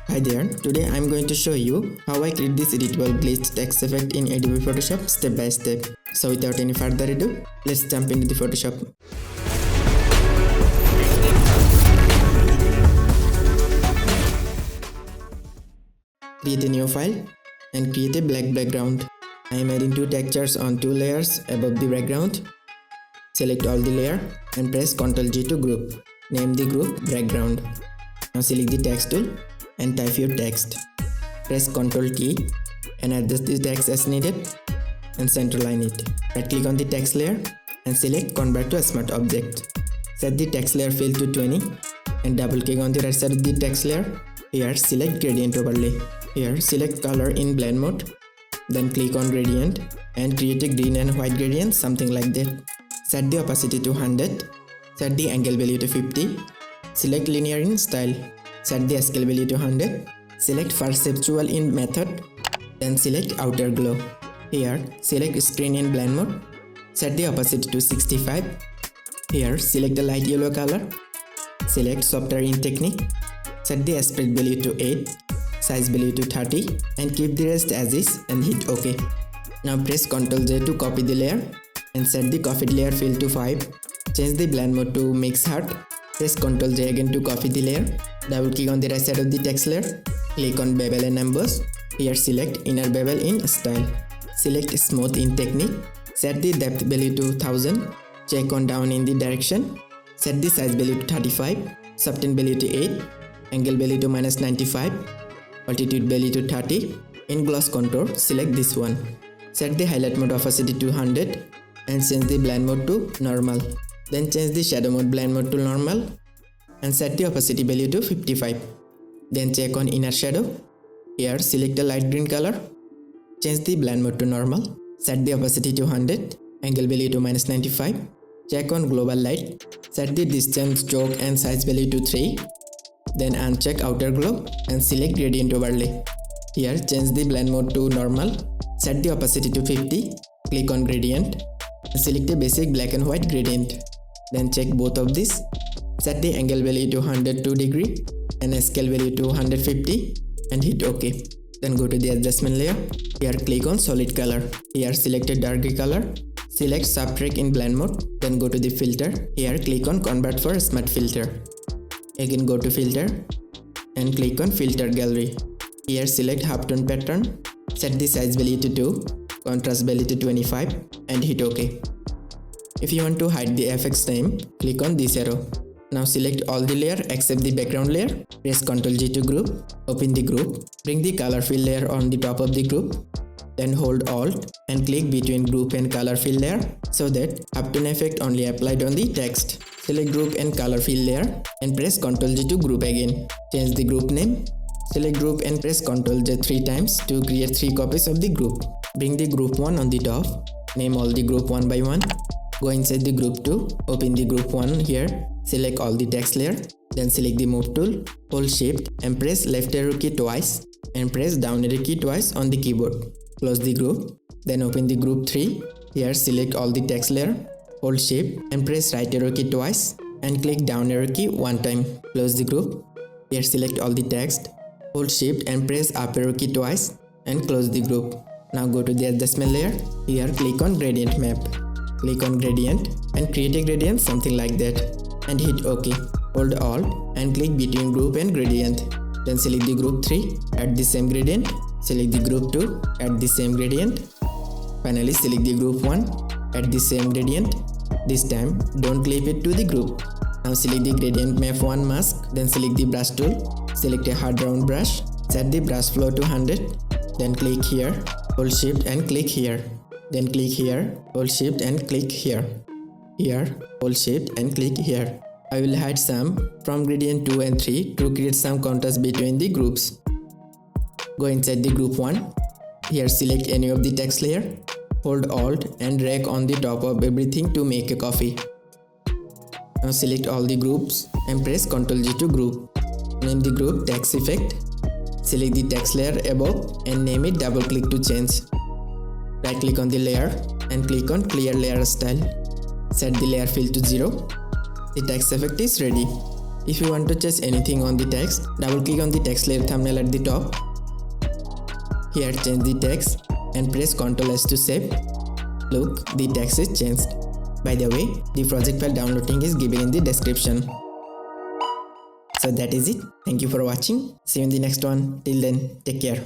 Hi there, today I'm going to show you how I create this editable glitch text effect in Adobe Photoshop step by step. So without any further ado, let's jump into the Photoshop. Create a new file and create a black background. I am adding two textures on two layers above the background. Select all the layer and press Ctrl G to group. Name the group background. Now select the text tool and type your text. Press Ctrl key and adjust the text as needed and centerline it. Right click on the text layer and select Convert to a Smart Object. Set the text layer fill to 20 and double click on the right side of the text layer. Here select Gradient Overlay. Here select Color in Blend Mode. Then click on Gradient and create a green and white gradient, something like that. Set the opacity to 100. Set the angle value to 50. Select Linear in Style. Set the scale value to 100. Select Perceptual in Method. Then select Outer Glow. Here select Screen in Blend Mode. Set the opacity to 65. Here select the light yellow color. Select Software in Technique. Set the aspect value to 8. Size value to 30 and keep the rest as is and hit OK. Now press Ctrl J to copy the layer and set the copied layer fill to 5. Change the blend mode to Mix Heart. Press Ctrl J again to copy the layer. Double click on the right side of the text layer. Click on Bevel and Emboss. Here select Inner Bevel in Style. Select Smooth in Technique. Set the depth value to 1000. Check on down in the direction. Set the size value to 35. Soften value to 8. Angle value to -95. Altitude value to 30. In gloss contour, select this one. Set the highlight mode opacity to 100 and change the blend mode to normal. Then change the shadow mode blend mode to normal and set the opacity value to 55. Then check on inner shadow. Here select a light green color. Change the blend mode to normal. Set the opacity to 100. Angle value to -95. Check on global light. Set the distance, stroke and size value to 3. Then uncheck Outer Glow and select Gradient Overlay. Here change the blend mode to normal. Set the opacity to 50. Click on Gradient and select a basic black and white gradient. Then check both of these. Set the angle value to 102 degree and scale value to 150 and hit OK. Then go to the adjustment layer. Here click on Solid Color. Here select a dark gray color. Select Subtract in Blend Mode. Then go to the filter. Here click on Convert for Smart Filter. Again go to Filter and click on Filter Gallery. Here select Halftone Pattern. Set the size value to 2. Contrast value to 25 and hit OK. If you want to hide the FX name, click on this arrow. Now select all the layer except the background layer. Press Ctrl G to group. Open the group. Bring the color fill layer on the top of the group. Then hold Alt and click between group and color fill layer so that halftone effect only applied on the text. Select group and color fill layer and press Ctrl G to group again. Change the group name. Select group and press Ctrl J 3 times to create 3 copies of the group. Bring the group 1 on the top. Name all the group one by one. Go inside the group 2. Open the group 1 here. Select all the text layer. Then select the move tool. Hold shift and press left arrow key twice and press down arrow key twice on the keyboard. Close the group. Then open the group 3. Here select all the text layer. Hold shift and press right arrow key twice and click down arrow key one time. Close the group. Here select all the text. Hold shift and press up arrow key twice and close the group. Now go to the adjustment layer. Here click on Gradient Map. Click on Gradient and create a gradient something like that and hit OK. Hold Alt and click between group and gradient. Then select the group 3, add the same gradient. Select the group 2, add the same gradient. Finally select the group 1, add the same gradient. This time don't clip it to the group. Now select the Gradient Map 1 mask. Then select the brush tool. Select a hard round brush. Set the brush flow to 100. Then click here. Hold shift and click here. Then click here. Hold shift and click here. Here. Hold shift and click here. I will hide some from gradient 2 and 3 to create some contrast between the groups. Go inside the group 1. Here select any of the text layer. Hold Alt and drag on the top of everything to make a copy. Now select all the groups and press Ctrl G to group. Name the group Text Effect. Select the text layer above and name it. Double click to change. Right click on the layer and click on Clear Layer Style. Set the layer fill to 0. The text effect is ready. If you want to change anything on the text, double click on the text layer thumbnail at the top. Here change the text and press Ctrl S to save. Look, the text is changed. By the way, the project file downloading is given in the description. So that is it. Thank you for watching. See you in the next one. Till then, take care.